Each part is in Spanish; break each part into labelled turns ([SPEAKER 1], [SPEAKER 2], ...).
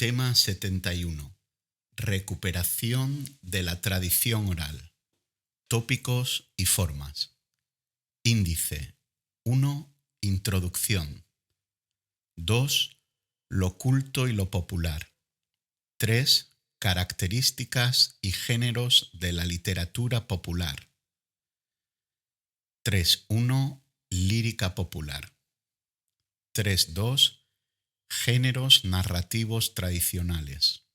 [SPEAKER 1] Tema 71. Recuperación de la tradición oral. Tópicos y formas. Índice 1. Introducción. 2. Lo culto y lo popular. 3. Características y géneros de la literatura popular. 3.1. Lírica popular. 3.2. Géneros narrativos tradicionales.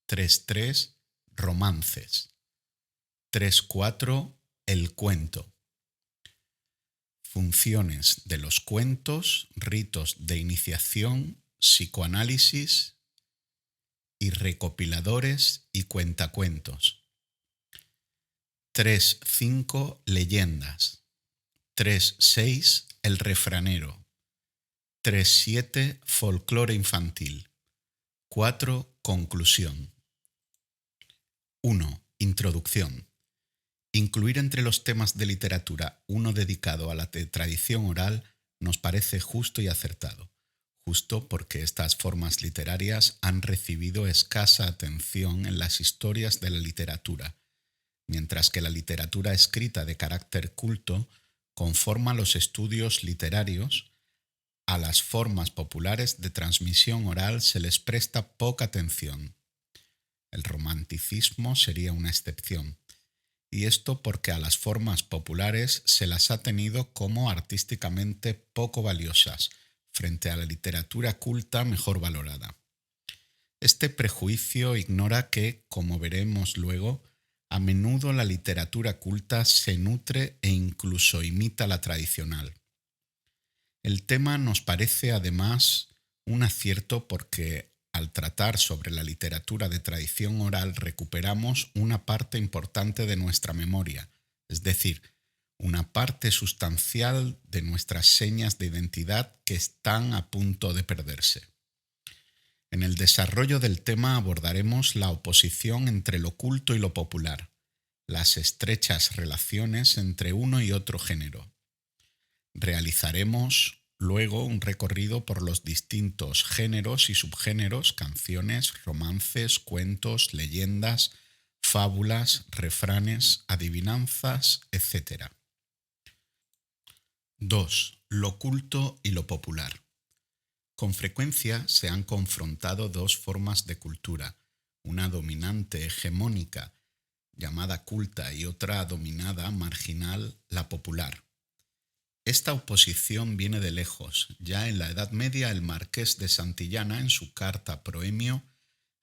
[SPEAKER 1] 3.3. Romances. 3.4. El cuento. Funciones de los cuentos, ritos de iniciación, psicoanálisis y recopiladores y cuentacuentos. 3.5. Leyendas. 3.6. El refranero. 3.7. Folclore infantil. 4. Conclusión. 1. Introducción. Incluir entre los temas de literatura uno dedicado a la tradición oral nos parece justo y acertado. Justo porque estas formas literarias han recibido escasa atención en las historias de la literatura, mientras que la literatura escrita de carácter culto conforma los estudios literarios. A las formas populares de transmisión oral se les presta poca atención. El romanticismo sería una excepción, y esto porque a las formas populares se las ha tenido como artísticamente poco valiosas frente a la literatura culta mejor valorada. Este prejuicio ignora que, como veremos luego, a menudo la literatura culta se nutre e incluso imita la tradicional. El tema nos parece además un acierto porque al tratar sobre la literatura de tradición oral recuperamos una parte importante de nuestra memoria, es decir, una parte sustancial de nuestras señas de identidad que están a punto de perderse. En el desarrollo del tema abordaremos la oposición entre lo culto y lo popular, las estrechas relaciones entre uno y otro género. Realizaremos luego un recorrido por los distintos géneros y subgéneros, canciones, romances, cuentos, leyendas, fábulas, refranes, adivinanzas, etc. 2. Lo culto y lo popular. Con frecuencia se han confrontado dos formas de cultura, una dominante hegemónica, llamada culta, y otra dominada, marginal, la popular. Esta oposición viene de lejos. Ya en la Edad Media el marqués de Santillana, en su carta Proemio,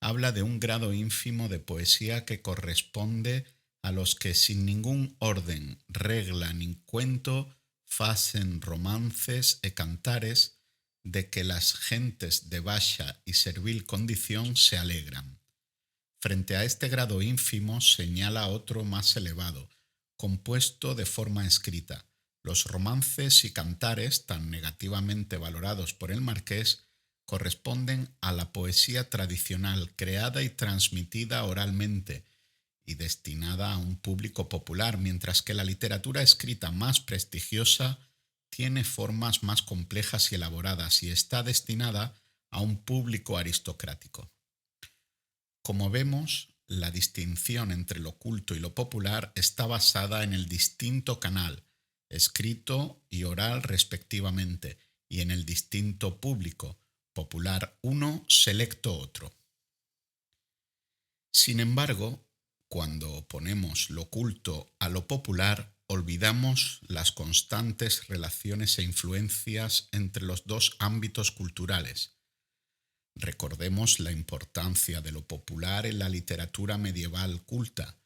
[SPEAKER 1] habla de un grado ínfimo de poesía que corresponde a los que sin ningún orden, regla ni cuento facen romances e cantares de que las gentes de baja y servil condición se alegran. Frente a este grado ínfimo señala otro más elevado, compuesto de forma escrita. Los romances y cantares, tan negativamente valorados por el marqués, corresponden a la poesía tradicional creada y transmitida oralmente y destinada a un público popular, mientras que la literatura escrita más prestigiosa tiene formas más complejas y elaboradas y está destinada a un público aristocrático. Como vemos, la distinción entre lo culto y lo popular está basada en el distinto canal, escrito y oral respectivamente, y en el distinto público, popular uno, selecto otro. Sin embargo, cuando oponemos lo culto a lo popular, olvidamos las constantes relaciones e influencias entre los dos ámbitos culturales. Recordemos la importancia de lo popular en la literatura medieval culta.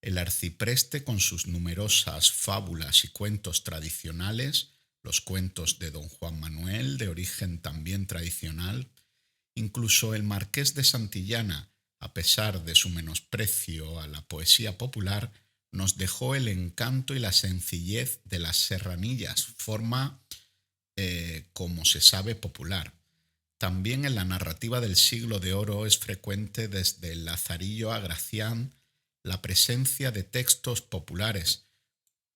[SPEAKER 1] El arcipreste, con sus numerosas fábulas y cuentos tradicionales, los cuentos de don Juan Manuel, de origen también tradicional, incluso el marqués de Santillana, a pesar de su menosprecio a la poesía popular, nos dejó el encanto y la sencillez de las serranillas, forma, como se sabe, popular. También en la narrativa del Siglo de Oro es frecuente desde el Lazarillo a Gracián la presencia de textos populares,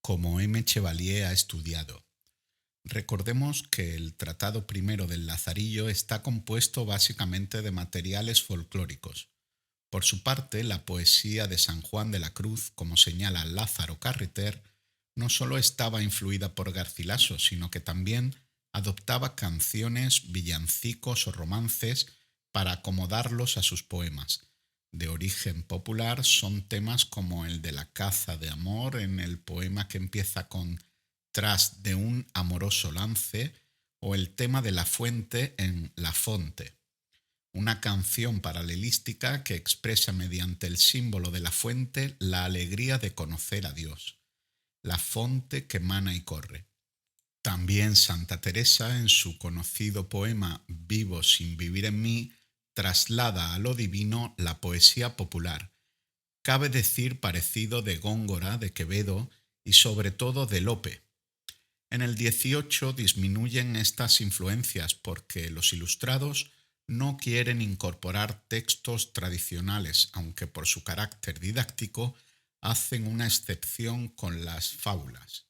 [SPEAKER 1] como M. Chevalier ha estudiado. Recordemos que el Tratado Primero del Lazarillo está compuesto básicamente de materiales folclóricos. Por su parte, la poesía de San Juan de la Cruz, como señala Lázaro Carreter, no solo estaba influida por Garcilaso, sino que también adoptaba canciones, villancicos o romances para acomodarlos a sus poemas. De origen popular son temas como el de la caza de amor en el poema que empieza con Tras de un amoroso lance o el tema de la fuente en La Fonte, una canción paralelística que expresa mediante el símbolo de la fuente la alegría de conocer a Dios, la fonte que mana y corre. También Santa Teresa, en su conocido poema Vivo sin vivir en mí, traslada a lo divino la poesía popular. Cabe decir parecido de Góngora, de Quevedo y sobre todo de Lope. En el 18 disminuyen estas influencias porque los ilustrados no quieren incorporar textos tradicionales, aunque por su carácter didáctico hacen una excepción con las fábulas.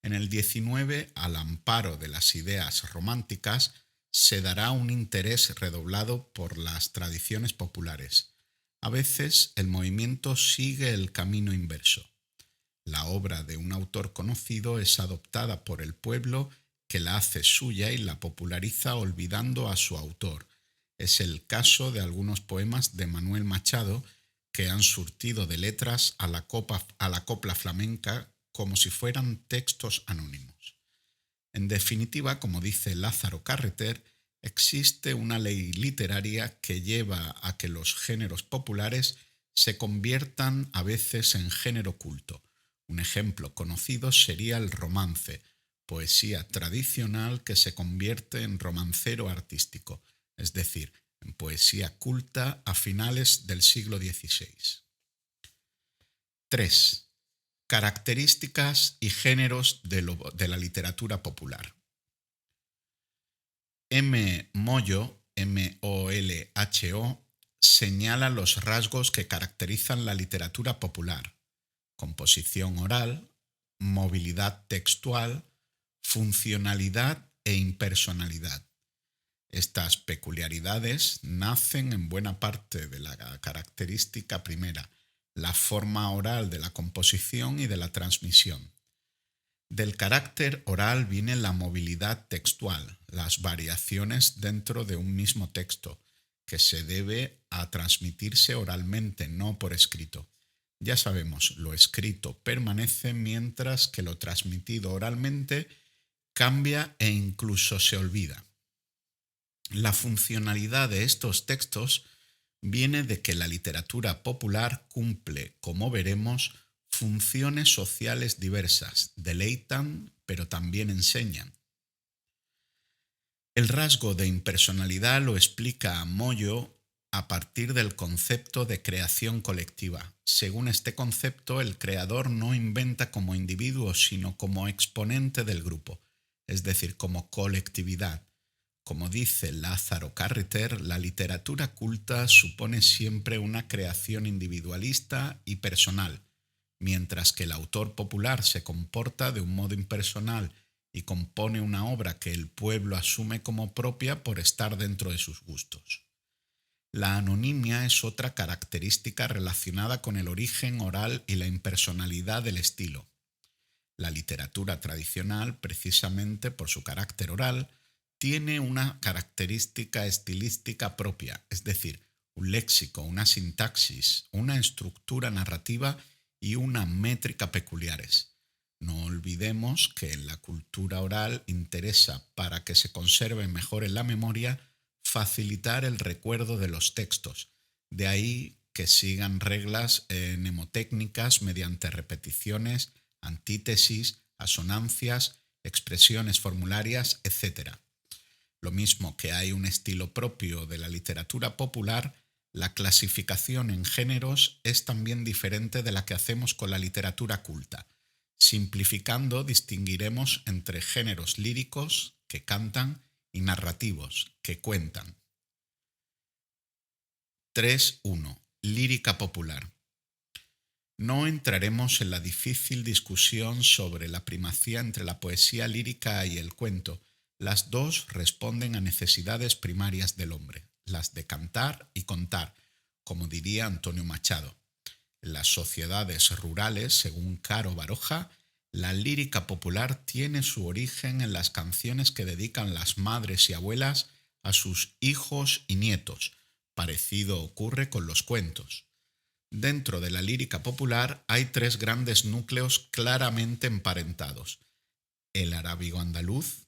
[SPEAKER 1] En el 19, al amparo de las ideas románticas, se dará un interés redoblado por las tradiciones populares. A veces el movimiento sigue el camino inverso. La obra de un autor conocido es adoptada por el pueblo que la hace suya y la populariza olvidando a su autor. Es el caso de algunos poemas de Manuel Machado que han surtido de letras a la copla flamenca como si fueran textos anónimos. En definitiva, como dice Lázaro Carreter, existe una ley literaria que lleva a que los géneros populares se conviertan a veces en género culto. Un ejemplo conocido sería el romance, poesía tradicional que se convierte en romancero artístico, es decir, en poesía culta a finales del siglo XVI. 3. Características y géneros de la literatura popular. M. Molho, M-O-L-H-O, señala los rasgos que caracterizan la literatura popular: composición oral, movilidad textual, funcionalidad e impersonalidad. Estas peculiaridades nacen en buena parte de la característica primera, la forma oral de la composición y de la transmisión. Del carácter oral viene la movilidad textual, las variaciones dentro de un mismo texto, que se debe a transmitirse oralmente, no por escrito. Ya sabemos, lo escrito permanece mientras que lo transmitido oralmente cambia e incluso se olvida. La funcionalidad de estos textos viene de que la literatura popular cumple, como veremos, funciones sociales diversas, deleitan, pero también enseñan. El rasgo de impersonalidad lo explica Molho a partir del concepto de creación colectiva. Según este concepto, el creador no inventa como individuo, sino como exponente del grupo, es decir, como colectividad. Como dice Lázaro Carreter, la literatura culta supone siempre una creación individualista y personal, mientras que el autor popular se comporta de un modo impersonal y compone una obra que el pueblo asume como propia por estar dentro de sus gustos. La anonimia es otra característica relacionada con el origen oral y la impersonalidad del estilo. La literatura tradicional, precisamente por su carácter oral, tiene una característica estilística propia, es decir, un léxico, una sintaxis, una estructura narrativa y una métrica peculiares. No olvidemos que en la cultura oral interesa, para que se conserve mejor en la memoria, facilitar el recuerdo de los textos. De ahí que sigan reglas mnemotécnicas mediante repeticiones, antítesis, asonancias, expresiones formularias, etc. Lo mismo que hay un estilo propio de la literatura popular, la clasificación en géneros es también diferente de la que hacemos con la literatura culta. Simplificando, distinguiremos entre géneros líricos, que cantan, y narrativos, que cuentan. 3.1. Lírica popular. No entraremos en la difícil discusión sobre la primacía entre la poesía lírica y el cuento. Las dos responden a necesidades primarias del hombre, las de cantar y contar, como diría Antonio Machado. En las sociedades rurales, según Caro Baroja, la lírica popular tiene su origen en las canciones que dedican las madres y abuelas a sus hijos y nietos. Parecido ocurre con los cuentos. Dentro de la lírica popular hay tres grandes núcleos claramente emparentados: el arábigo-andaluz,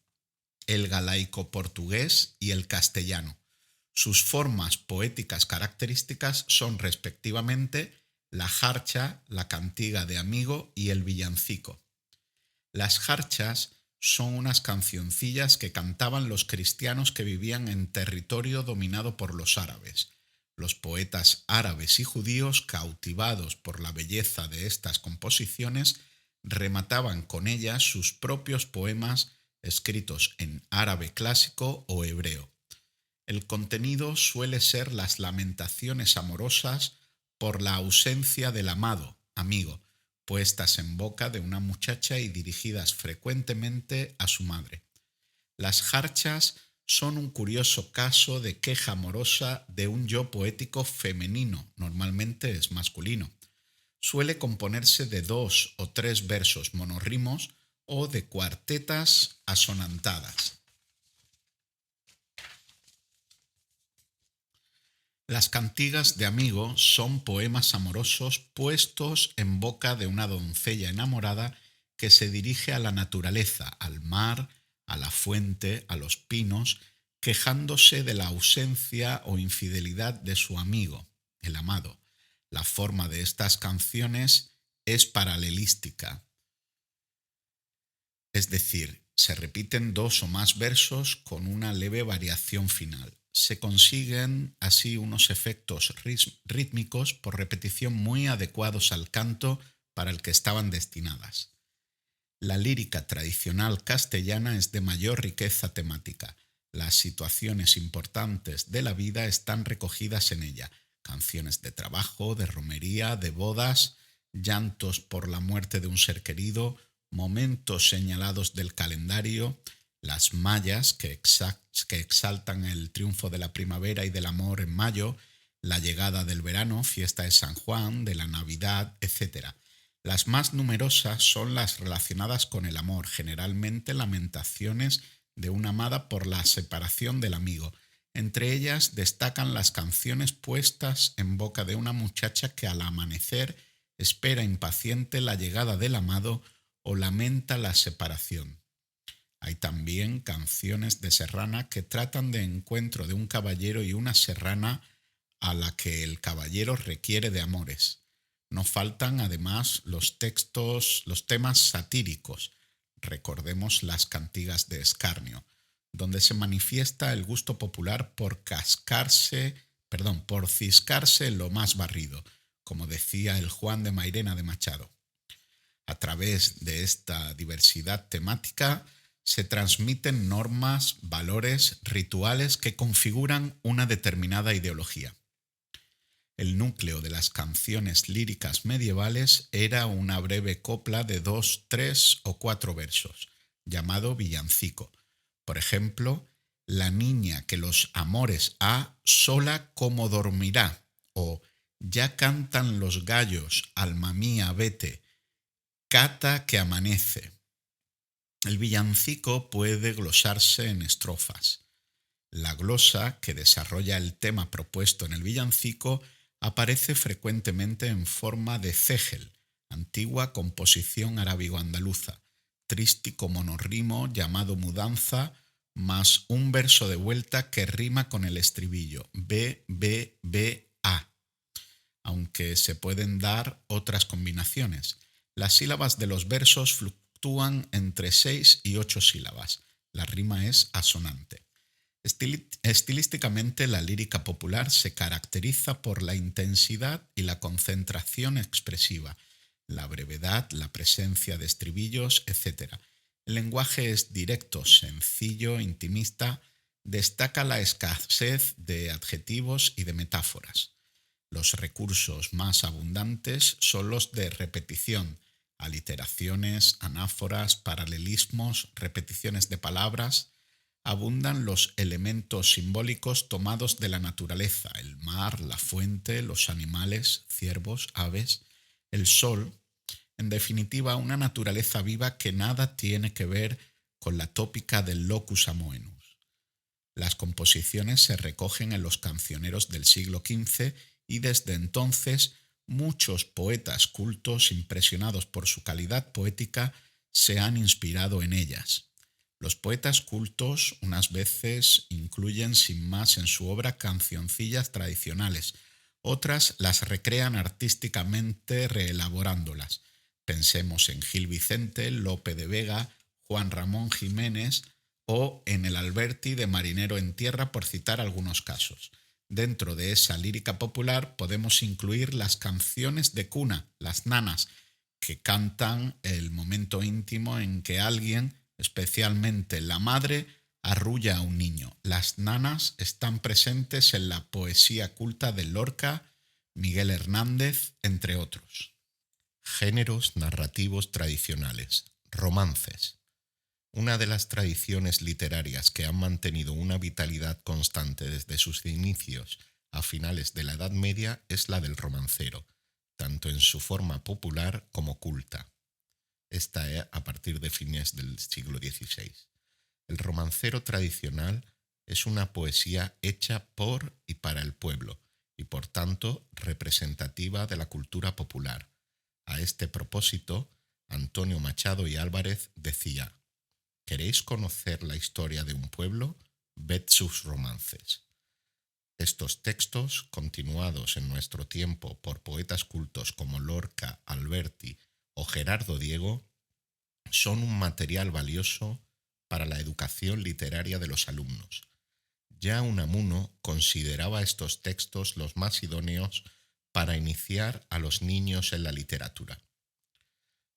[SPEAKER 1] el galaico-portugués y el castellano. Sus formas poéticas características son respectivamente la jarcha, la cantiga de amigo y el villancico. Las jarchas son unas cancioncillas que cantaban los cristianos que vivían en territorio dominado por los árabes. Los poetas árabes y judíos, cautivados por la belleza de estas composiciones, remataban con ellas sus propios poemas escritos en árabe clásico o hebreo. El contenido suele ser las lamentaciones amorosas por la ausencia del amado, amigo, puestas en boca de una muchacha y dirigidas frecuentemente a su madre. Las jarchas son un curioso caso de queja amorosa de un yo poético femenino, normalmente es masculino. Suele componerse de 2 o 3 versos monorrimos o de cuartetas asonantadas. Las cantigas de amigo son poemas amorosos puestos en boca de una doncella enamorada que se dirige a la naturaleza, al mar, a la fuente, a los pinos, quejándose de la ausencia o infidelidad de su amigo, el amado. La forma de estas canciones es paralelística, es decir, se repiten 2 o más versos con una leve variación final. Se consiguen así unos efectos rítmicos por repetición muy adecuados al canto para el que estaban destinadas. La lírica tradicional castellana es de mayor riqueza temática. Las situaciones importantes de la vida están recogidas en ella: canciones de trabajo, de romería, de bodas, llantos por la muerte de un ser querido, momentos señalados del calendario, las mayas que exaltan el triunfo de la primavera y del amor en mayo, la llegada del verano, fiesta de San Juan, de la Navidad, etc. Las más numerosas son las relacionadas con el amor, generalmente lamentaciones de una amada por la separación del amigo. Entre ellas destacan las canciones puestas en boca de una muchacha que al amanecer espera impaciente la llegada del amado o lamenta la separación. Hay también canciones de serrana que tratan de encuentro de un caballero y una serrana a la que el caballero requiere de amores. No faltan además los temas satíricos. Recordemos las cantigas de escarnio, donde se manifiesta el gusto popular por ciscarse en lo más barrido, como decía el Juan de Mairena de Machado. A través de esta diversidad temática se transmiten normas, valores, rituales que configuran una determinada ideología. El núcleo de las canciones líricas medievales era una breve copla de 2, 3 o 4 versos, llamado villancico. Por ejemplo, la niña que los amores ha, sola como dormirá, o ya cantan los gallos, alma mía, vete, cata que amanece. El villancico puede glosarse en estrofas. La glosa, que desarrolla el tema propuesto en el villancico, aparece frecuentemente en forma de cégel, antigua composición arábigo-andaluza, trístico monorrimo llamado mudanza, más un verso de vuelta que rima con el estribillo B, B, B, A. Aunque se pueden dar otras combinaciones. Las sílabas de los versos fluctúan entre 6 y 8 sílabas. La rima es asonante. Estilísticamente, la lírica popular se caracteriza por la intensidad y la concentración expresiva, la brevedad, la presencia de estribillos, etc. El lenguaje es directo, sencillo, intimista, destaca la escasez de adjetivos y de metáforas. Los recursos más abundantes son los de repetición, aliteraciones, anáforas, paralelismos, repeticiones de palabras. Abundan los elementos simbólicos tomados de la naturaleza, el mar, la fuente, los animales, ciervos, aves, el sol. En definitiva, una naturaleza viva que nada tiene que ver con la tópica del locus amoenus. Las composiciones se recogen en los cancioneros del siglo XV y desde entonces muchos poetas cultos impresionados por su calidad poética se han inspirado en ellas. Los poetas cultos unas veces incluyen sin más en su obra cancioncillas tradicionales, otras las recrean artísticamente reelaborándolas. Pensemos en Gil Vicente, Lope de Vega, Juan Ramón Jiménez o en el Alberti de Marinero en Tierra, por citar algunos casos. Dentro de esa lírica popular podemos incluir las canciones de cuna, las nanas, que cantan el momento íntimo en que alguien, especialmente la madre, arrulla a un niño. Las nanas están presentes en la poesía culta de Lorca, Miguel Hernández, entre otros. Géneros narrativos tradicionales. Romances. Una de las tradiciones literarias que han mantenido una vitalidad constante desde sus inicios a finales de la Edad Media es la del romancero, tanto en su forma popular como culta. Esta es a partir de fines del siglo XVI. El romancero tradicional es una poesía hecha por y para el pueblo, y por tanto representativa de la cultura popular. A este propósito, Antonio Machado y Álvarez decía: ¿queréis conocer la historia de un pueblo? Ved sus romances. Estos textos, continuados en nuestro tiempo por poetas cultos como Lorca, Alberti o Gerardo Diego, son un material valioso para la educación literaria de los alumnos. Ya Unamuno consideraba estos textos los más idóneos para iniciar a los niños en la literatura.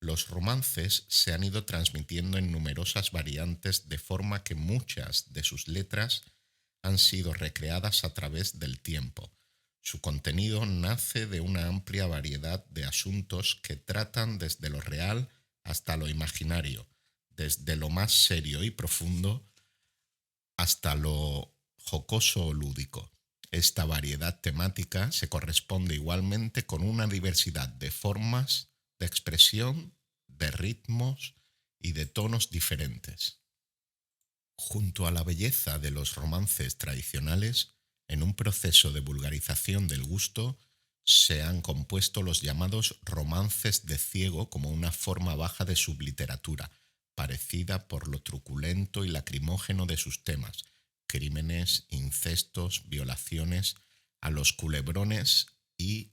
[SPEAKER 1] Los romances se han ido transmitiendo en numerosas variantes, de forma que muchas de sus letras han sido recreadas a través del tiempo. Su contenido nace de una amplia variedad de asuntos que tratan desde lo real hasta lo imaginario, desde lo más serio y profundo hasta lo jocoso o lúdico. Esta variedad temática se corresponde igualmente con una diversidad de formas de expresión, de ritmos y de tonos diferentes. Junto a la belleza de los romances tradicionales, en un proceso de vulgarización del gusto, se han compuesto los llamados romances de ciego como una forma baja de subliteratura, parecida por lo truculento y lacrimógeno de sus temas, crímenes, incestos, violaciones, a los culebrones y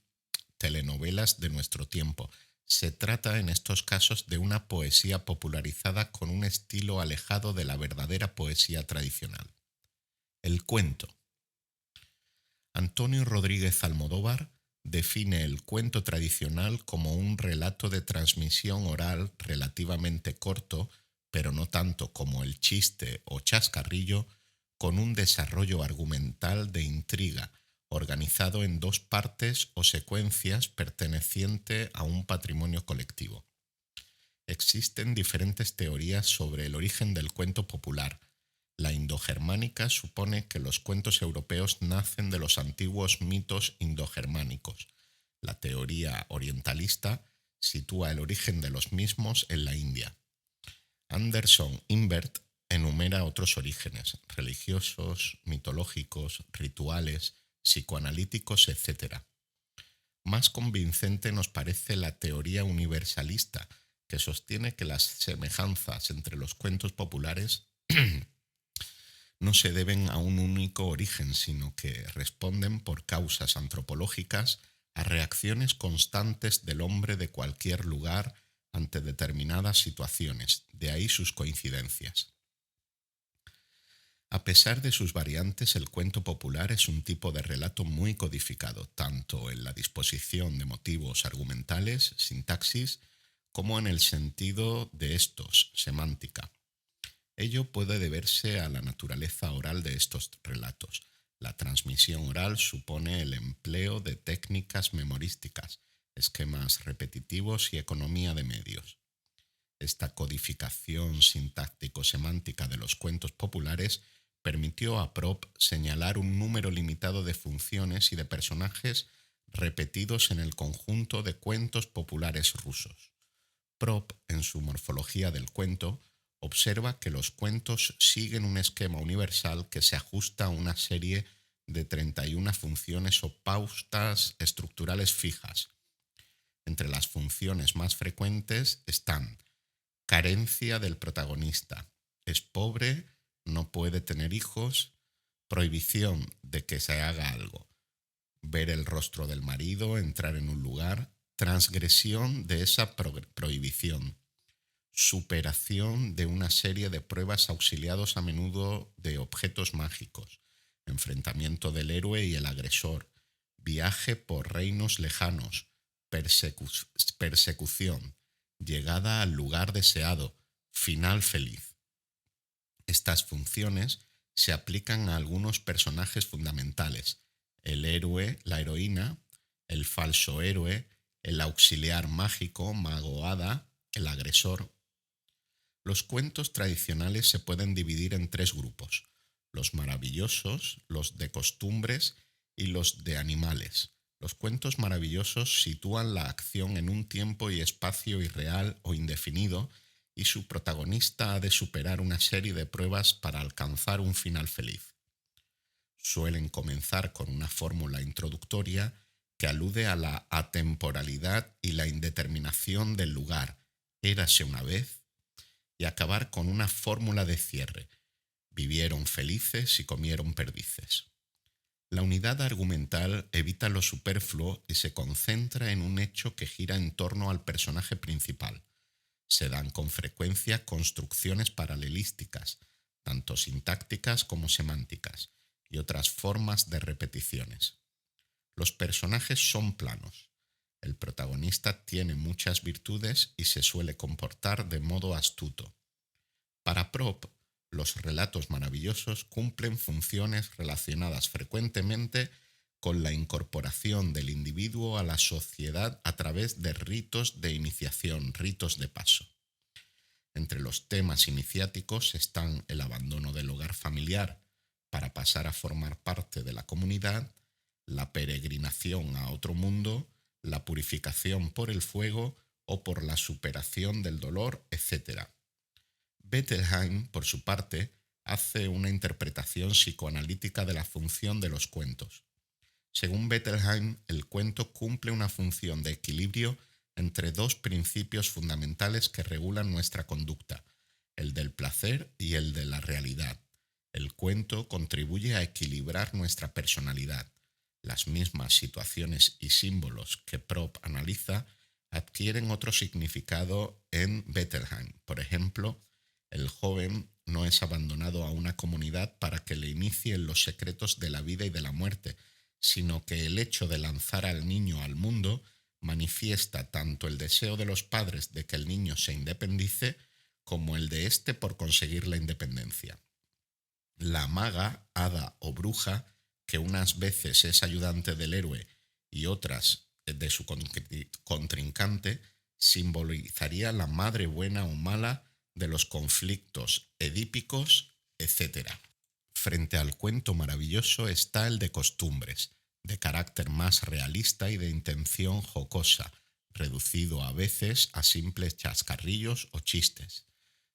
[SPEAKER 1] telenovelas de nuestro tiempo. Se trata en estos casos de una poesía popularizada con un estilo alejado de la verdadera poesía tradicional. El cuento. Antonio Rodríguez Almodóvar define el cuento tradicional como un relato de transmisión oral relativamente corto, pero no tanto como el chiste o chascarrillo, con un desarrollo argumental de intriga, organizado en dos partes o secuencias perteneciente a un patrimonio colectivo. Existen diferentes teorías sobre el origen del cuento popular. La indogermánica supone que los cuentos europeos nacen de los antiguos mitos indogermánicos. La teoría orientalista sitúa el origen de los mismos en la India. Anderson Invert enumera otros orígenes, religiosos, mitológicos, rituales, psicoanalíticos, etc. Más convincente nos parece la teoría universalista, que sostiene que las semejanzas entre los cuentos populares no se deben a un único origen, sino que responden por causas antropológicas a reacciones constantes del hombre de cualquier lugar ante determinadas situaciones, de ahí sus coincidencias. A pesar de sus variantes, el cuento popular es un tipo de relato muy codificado, tanto en la disposición de motivos argumentales, sintaxis, como en el sentido de estos, semántica. Ello puede deberse a la naturaleza oral de estos relatos. La transmisión oral supone el empleo de técnicas memorísticas, esquemas repetitivos y economía de medios. Esta codificación sintáctico-semántica de los cuentos populares permitió a Prop señalar un número limitado de funciones y de personajes repetidos en el conjunto de cuentos populares rusos. Prop, en su Morfología del cuento, observa que los cuentos siguen un esquema universal que se ajusta a una serie de 31 funciones o pautas estructurales fijas. Entre las funciones más frecuentes están: carencia del protagonista, es pobre, no puede tener hijos, prohibición de que se haga algo, ver el rostro del marido, entrar en un lugar, transgresión de esa prohibición, superación de una serie de pruebas auxiliados a menudo de objetos mágicos, enfrentamiento del héroe y el agresor, viaje por reinos lejanos, persecución, llegada al lugar deseado, final feliz. Estas funciones se aplican a algunos personajes fundamentales: el héroe, la heroína, el falso héroe, el auxiliar mágico, mago hada, el agresor. Los cuentos tradicionales se pueden dividir en 3 grupos: los maravillosos, los de costumbres y los de animales. Los cuentos maravillosos sitúan la acción en un tiempo y espacio irreal o indefinido, y su protagonista ha de superar una serie de pruebas para alcanzar un final feliz. Suelen comenzar con una fórmula introductoria que alude a la atemporalidad y la indeterminación del lugar, érase una vez, y acabar con una fórmula de cierre: vivieron felices y comieron perdices. La unidad argumental evita lo superfluo y se concentra en un hecho que gira en torno al personaje principal. Se dan con frecuencia construcciones paralelísticas, tanto sintácticas como semánticas, y otras formas de repeticiones. Los personajes son planos. El protagonista tiene muchas virtudes y se suele comportar de modo astuto. Para Prop, los relatos maravillosos cumplen funciones relacionadas frecuentemente con la incorporación del individuo a la sociedad a través de ritos de iniciación, ritos de paso. Entre los temas iniciáticos están el abandono del hogar familiar para pasar a formar parte de la comunidad, la peregrinación a otro mundo, la purificación por el fuego o por la superación del dolor, etc. Bettelheim, por su parte, hace una interpretación psicoanalítica de la función de los cuentos. Según Bettelheim, el cuento cumple una función de equilibrio entre 2 principios fundamentales que regulan nuestra conducta: el del placer y el de la realidad. El cuento contribuye a equilibrar nuestra personalidad. Las mismas situaciones y símbolos que Prop analiza adquieren otro significado en Bettelheim. Por ejemplo, el joven no es abandonado a una comunidad para que le inicien los secretos de la vida y de la muerte, sino que el hecho de lanzar al niño al mundo manifiesta tanto el deseo de los padres de que el niño se independice como el de éste por conseguir la independencia. La maga, hada o bruja, que unas veces es ayudante del héroe y otras de su contrincante, simbolizaría la madre buena o mala de los conflictos edípicos, etc. Frente al cuento maravilloso está el de costumbres, de carácter más realista y de intención jocosa, reducido a veces a simples chascarrillos o chistes.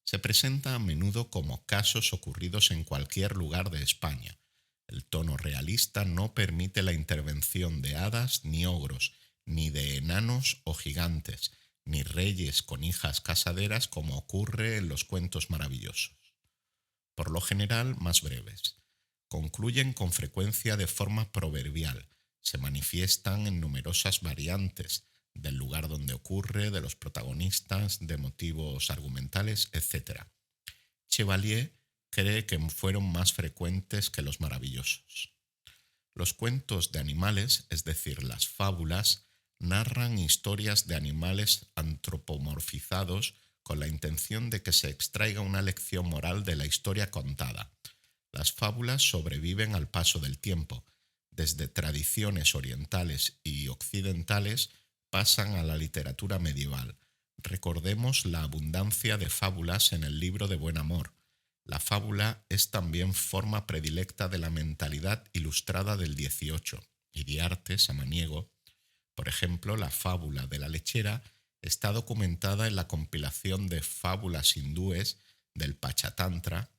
[SPEAKER 1] Se presenta a menudo como casos ocurridos en cualquier lugar de España. El tono realista no permite la intervención de hadas ni ogros, ni de enanos o gigantes, ni reyes con hijas casaderas como ocurre en los cuentos maravillosos. Por lo general, más breves. Concluyen con frecuencia de forma proverbial. Se manifiestan en numerosas variantes del lugar donde ocurre, de los protagonistas, de motivos argumentales, etc. Chevalier cree que fueron más frecuentes que los maravillosos. Los cuentos de animales, es decir, las fábulas, narran historias de animales antropomorfizados con la intención de que se extraiga una lección moral de la historia contada. Las fábulas sobreviven al paso del tiempo. Desde tradiciones orientales y occidentales pasan a la literatura medieval. Recordemos la abundancia de fábulas en el libro de Buen Amor. La fábula es también forma predilecta de la mentalidad ilustrada del XVIII y de arte samaniego. Por ejemplo, la fábula de la lechera está documentada en la compilación de fábulas hindúes del Pachatantra,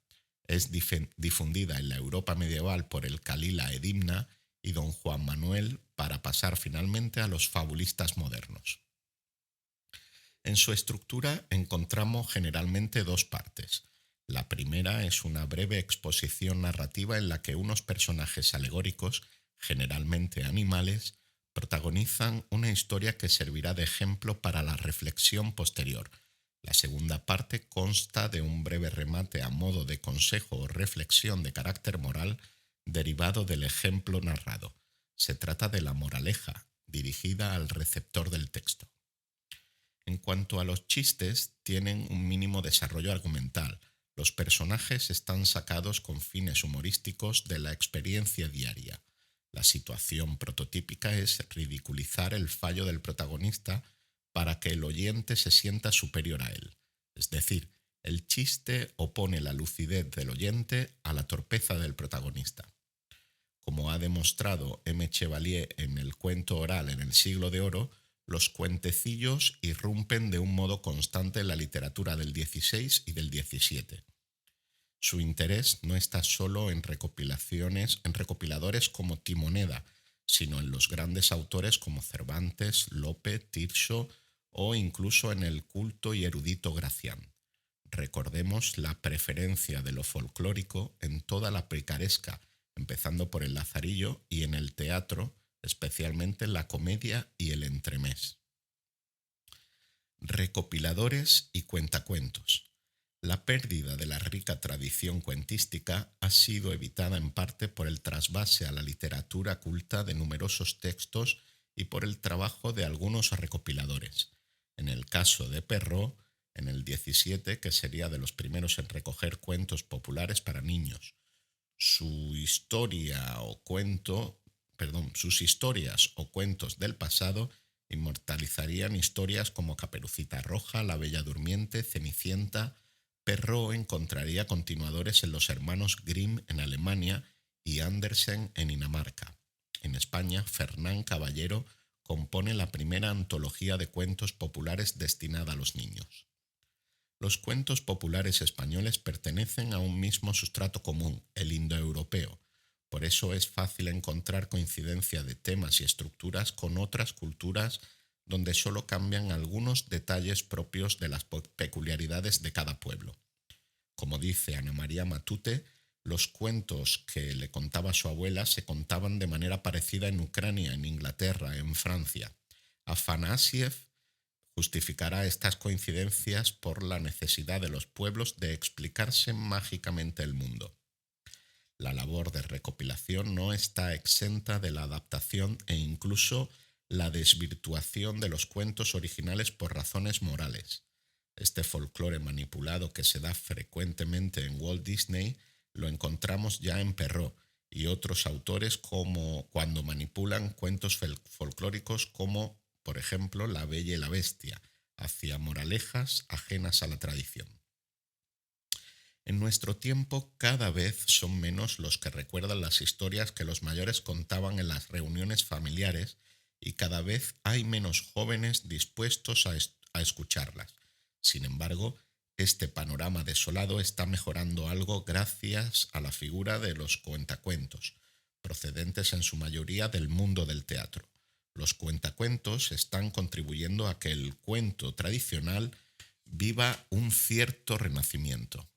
[SPEAKER 1] es difundida en la Europa medieval por el Kalila Edimna y don Juan Manuel para pasar finalmente a los fabulistas modernos. En su estructura encontramos generalmente dos partes. La primera es una breve exposición narrativa en la que unos personajes alegóricos, generalmente animales, protagonizan una historia que servirá de ejemplo para la reflexión posterior. La segunda parte consta de un breve remate a modo de consejo o reflexión de carácter moral derivado del ejemplo narrado. Se trata de la moraleja, dirigida al receptor del texto. En cuanto a los chistes, tienen un mínimo desarrollo argumental. Los personajes están sacados con fines humorísticos de la experiencia diaria. La situación prototípica es ridiculizar el fallo del protagonista para que el oyente se sienta superior a él. Es decir, el chiste opone la lucidez del oyente a la torpeza del protagonista. Como ha demostrado M. Chevalier en el cuento oral en el Siglo de Oro, los cuentecillos irrumpen de un modo constante en la literatura del XVI y del XVII. Su interés no está solo en recopiladores como Timoneda, sino en los grandes autores como Cervantes, Lope, Tirso o incluso en el culto y erudito Gracián. Recordemos la preferencia de lo folclórico en toda la picaresca, empezando por el Lazarillo, y en el teatro, especialmente en la comedia y el entremés. Recopiladores y cuentacuentos. La pérdida de la rica tradición cuentística ha sido evitada en parte por el trasvase a la literatura culta de numerosos textos y por el trabajo de algunos recopiladores. En el caso de Perrault, en el 17, que sería de los primeros en recoger cuentos populares para niños. Sus historias o cuentos del pasado inmortalizarían historias como Caperucita Roja, La Bella Durmiente, Cenicienta. Perrault encontraría continuadores en los hermanos Grimm en Alemania y Andersen en Dinamarca. En España, Fernán Caballero compone la primera antología de cuentos populares destinada a los niños. Los cuentos populares españoles pertenecen a un mismo sustrato común, el indoeuropeo. Por eso es fácil encontrar coincidencia de temas y estructuras con otras culturas donde solo cambian algunos detalles propios de las peculiaridades de cada pueblo. Como dice Ana María Matute, los cuentos que le contaba su abuela se contaban de manera parecida en Ucrania, en Inglaterra, en Francia. Afanasiev justificará estas coincidencias por la necesidad de los pueblos de explicarse mágicamente el mundo. La labor de recopilación no está exenta de la adaptación e incluso la desvirtuación de los cuentos originales por razones morales. Este folclore manipulado que se da frecuentemente en Walt Disney lo encontramos ya en Perrault y otros autores como cuando manipulan cuentos folclóricos como, por ejemplo, La Bella y la Bestia, hacia moralejas ajenas a la tradición. En nuestro tiempo cada vez son menos los que recuerdan las historias que los mayores contaban en las reuniones familiares y cada vez hay menos jóvenes dispuestos a escucharlas. Sin embargo, este panorama desolado está mejorando algo gracias a la figura de los cuentacuentos, procedentes en su mayoría del mundo del teatro. Los cuentacuentos están contribuyendo a que el cuento tradicional viva un cierto renacimiento.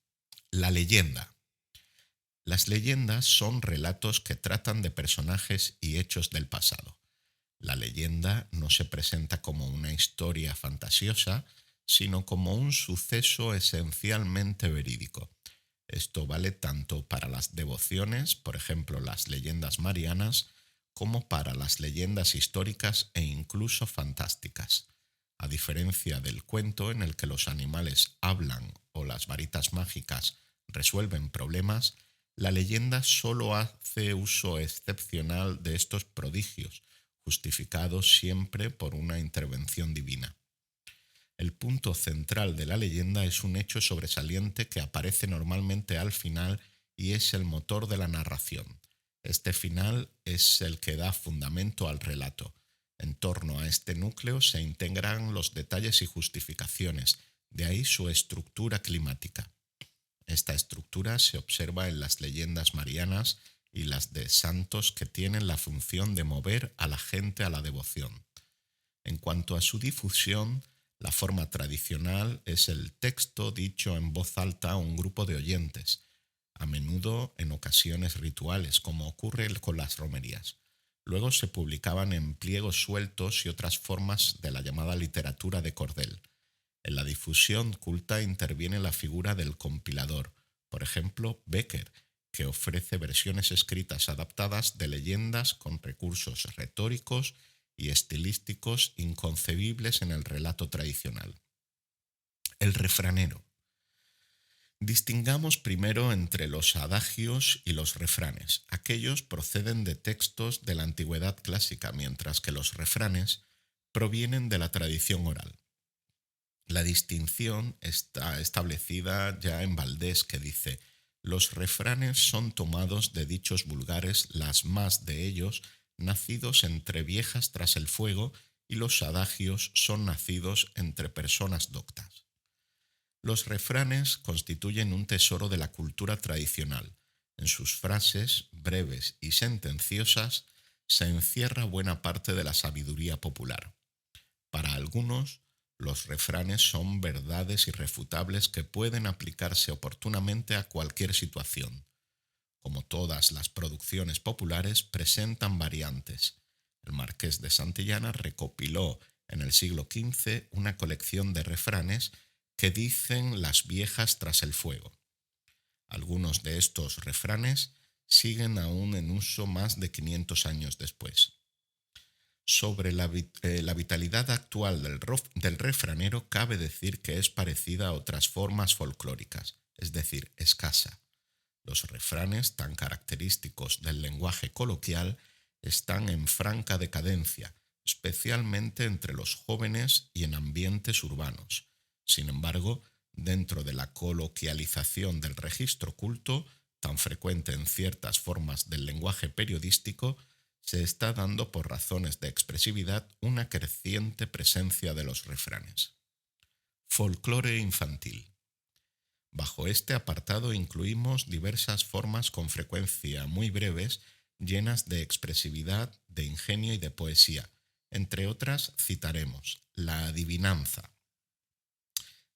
[SPEAKER 1] La leyenda. Las leyendas son relatos que tratan de personajes y hechos del pasado. La leyenda no se presenta como una historia fantasiosa, sino como un suceso esencialmente verídico. Esto vale tanto para las devociones, por ejemplo las leyendas marianas, como para las leyendas históricas e incluso fantásticas. A diferencia del cuento en el que los animales hablan o las varitas mágicas resuelven problemas, La leyenda solo hace uso excepcional de estos prodigios, justificados siempre por una intervención divina. El punto central de la leyenda es un hecho sobresaliente que aparece normalmente al final y es el motor de la narración. Este final es el que da fundamento al relato. En torno a este núcleo se integran los detalles y justificaciones, de ahí su estructura climática. Esta estructura se observa en las leyendas marianas y las de santos que tienen la función de mover a la gente a la devoción. En cuanto a su difusión, la forma tradicional es el texto dicho en voz alta a un grupo de oyentes, a menudo en ocasiones rituales, como ocurre con las romerías. Luego se publicaban en pliegos sueltos y otras formas de la llamada literatura de cordel. En la difusión culta interviene la figura del compilador, por ejemplo, Becker, que ofrece versiones escritas adaptadas de leyendas con recursos retóricos y estilísticos inconcebibles en el relato tradicional. El refranero. Distingamos primero entre los adagios y los refranes. Aquellos proceden de textos de la antigüedad clásica, mientras que los refranes provienen de la tradición oral. La distinción está establecida ya en Valdés, que dice: los refranes son tomados de dichos vulgares, las más de ellos nacidos entre viejas tras el fuego, y los adagios son nacidos entre personas doctas. Los refranes constituyen un tesoro de la cultura tradicional. En sus frases, breves y sentenciosas, se encierra buena parte de la sabiduría popular. Para algunos, los refranes son verdades irrefutables que pueden aplicarse oportunamente a cualquier situación. Como todas las producciones populares, presentan variantes. El Marqués de Santillana recopiló en el siglo XV una colección de refranes que dicen las viejas tras el fuego. Algunos de estos refranes siguen aún en uso más de 500 años después. Sobre la vitalidad actual del refranero, cabe decir que es parecida a otras formas folclóricas, es decir, escasa. Los refranes, tan característicos del lenguaje coloquial, están en franca decadencia, especialmente entre los jóvenes y en ambientes urbanos. Sin embargo, dentro de la coloquialización del registro culto, tan frecuente en ciertas formas del lenguaje periodístico, se está dando por razones de expresividad una creciente presencia de los refranes. Folclore infantil. Bajo este apartado incluimos diversas formas con frecuencia muy breves, llenas de expresividad, de ingenio y de poesía. Entre otras citaremos la adivinanza.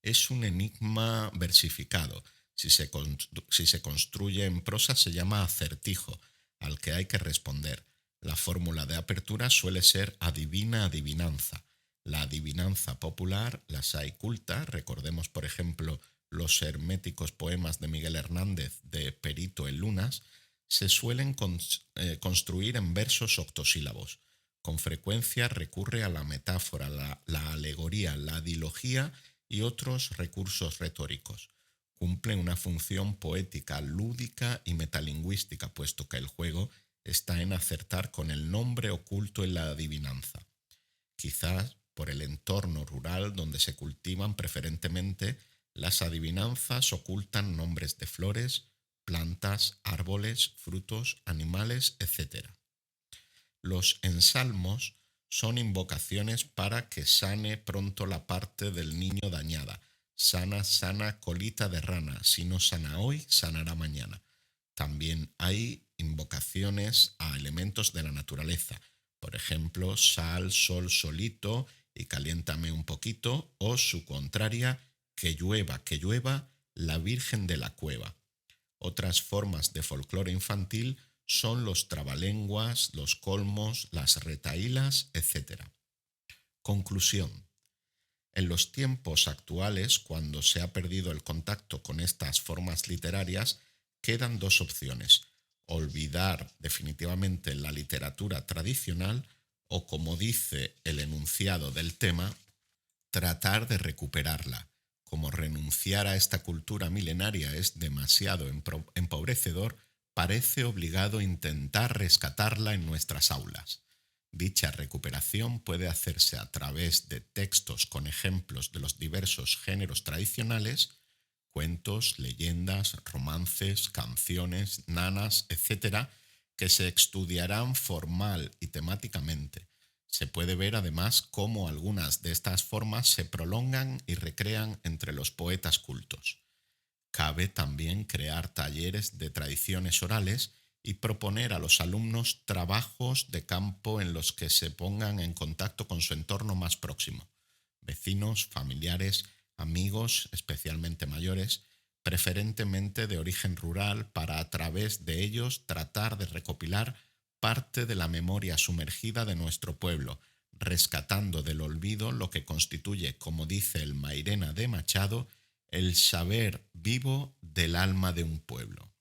[SPEAKER 1] Es un enigma versificado. Si se construye en prosa se llama acertijo, al que hay que responder. La fórmula de apertura suele ser adivina adivinanza. La adivinanza popular, la hay culta, recordemos por ejemplo los herméticos poemas de Miguel Hernández de Perito en Lunas, se suelen construir en versos octosílabos. Con frecuencia recurre a la metáfora, la alegoría, la dilogía y otros recursos retóricos. Cumple una función poética, lúdica y metalingüística, puesto que el juego está en acertar con el nombre oculto en la adivinanza. Quizás por el entorno rural donde se cultivan preferentemente, las adivinanzas ocultan nombres de flores, plantas, árboles, frutos, animales, etc. Los ensalmos son invocaciones para que sane pronto la parte del niño dañada. Sana, sana, colita de rana, si no sana hoy, sanará mañana. También hay invocaciones a elementos de la naturaleza, por ejemplo, sal, sol, solito y caliéntame un poquito, o su contraria, que llueva, la Virgen de la Cueva. Otras formas de folclore infantil son los trabalenguas, los colmos, las retahílas, etc. Conclusión. En los tiempos actuales, cuando se ha perdido el contacto con estas formas literarias, quedan dos opciones: olvidar definitivamente la literatura tradicional o, como dice el enunciado del tema, tratar de recuperarla. Como renunciar a esta cultura milenaria es demasiado empobrecedor, parece obligado intentar rescatarla en nuestras aulas. Dicha recuperación puede hacerse a través de textos con ejemplos de los diversos géneros tradicionales, cuentos, leyendas, romances, canciones, nanas, etc., que se estudiarán formal y temáticamente. Se puede ver además cómo algunas de estas formas se prolongan y recrean entre los poetas cultos. Cabe también crear talleres de tradiciones orales y proponer a los alumnos trabajos de campo en los que se pongan en contacto con su entorno más próximo, vecinos, familiares, amigos, especialmente mayores, preferentemente de origen rural, para a través de ellos tratar de recopilar parte de la memoria sumergida de nuestro pueblo, rescatando del olvido lo que constituye, como dice el Mairena de Machado, el saber vivo del alma de un pueblo.